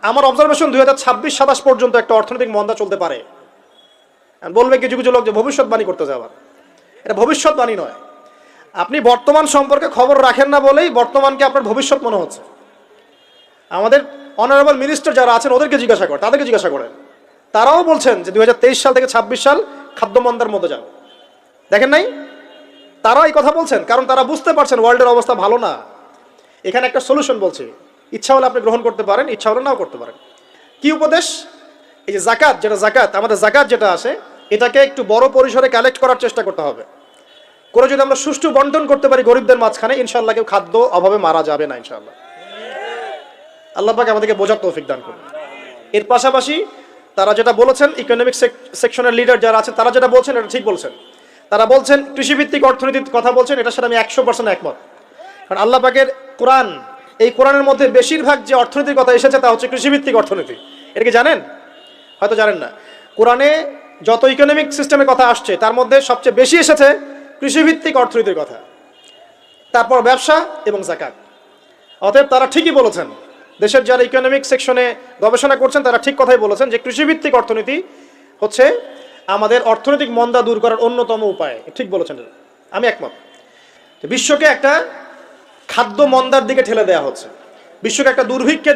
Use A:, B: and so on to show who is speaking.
A: আমার অবজারভেশন 2026-27 পর্যন্ত একটা অর্থনৈতিক মন্দা চলতে পারে। বলবে কিছু কিছু লোক যে ভবিষ্যৎবাণী করতে যাবার, এটা ভবিষ্যৎবাণী নয়। আপনি বর্তমান সম্পর্কে খবর রাখেন না বলেই বর্তমানকে আপনার ভবিষ্যৎ মনে হচ্ছে। আমাদের অনারেবল মিনিস্টার যারা আছেন ওদেরকে জিজ্ঞাসা করেন, তাদেরকে জিজ্ঞাসা করেন, তারাও বলছেন যে 2023 সাল থেকে 26 সাল খাদ্যমন্দার মধ্যে যাবে। দেখেন নাই, তারা এই কথা বলছেন কারণ তারা বুঝতে পারছেন ওয়ার্ল্ডের অবস্থা ভালো না। এখানে একটা সলিউশন বলছে, ইচ্ছা হলে আপনি গ্রহণ করতে পারেন, ইচ্ছা হলে নাও করতে পারেন। কি উপদেশ? এই যে জাকাত, যেটা জাকাত, আমাদের জাকাত যেটা আছে, এটাকে একটু বড় পরিসরে কালেক্ট করার চেষ্টা করতে হবে। করে যদি আমরা সুষ্ঠু বন্টন করতে পারি গরিবদের মাঝখানে, ইনশাআল্লাহ কেউ খাদ্য অভাবে মারা যাবে না ইনশাআল্লাহ। আল্লাহ পাক আমাদেরকে বোঝার তৌফিক দান করুন। এর পাশাপাশি তারা যেটা বলেছেন, ইকোনমিক সেকশনের লিডার যারা আছেন তারা যেটা বলছেন এটা ঠিক বলছেন। তারা বলছেন কৃষিভিত্তিক অর্থনীতির কথা বলছেন, এটার সাথে আমি 100% একমত। কারণ আল্লাহ পাকের কোরআন, এই কোরআনের মধ্যে বেশিরভাগ যে অর্থনীতির কথা এসেছে তা হচ্ছে কৃষিভিত্তিক অর্থনীতি। এটা কি জানেন? হয়তো জানেন না। কোরআনে যত ইকোনমিক সিস্টেমের কথা আসছে তার মধ্যে সবচেয়ে বেশি এসেছে কৃষিভিত্তিক অর্থনীতির কথা, তারপর ব্যবসা এবং যাকাত। অতএব তারা ঠিকই বলেছেন, দেশের যারা ইকোনমিক সেকশনে গবেষণা করছেন তারা ঠিক কথাই বলেছেন যে কৃষিভিত্তিক অর্থনীতি হচ্ছে আমাদের অর্থনৈতিক মন্দা দূর করার অন্যতম উপায়। ঠিক বলেছেন, আমি একমত। বিশ্বকে একটা খাদ্য মন্দার দিকে ঠেলে দেওয়া হচ্ছে, বিশ্বকে একটা দুর্ভিক্ষের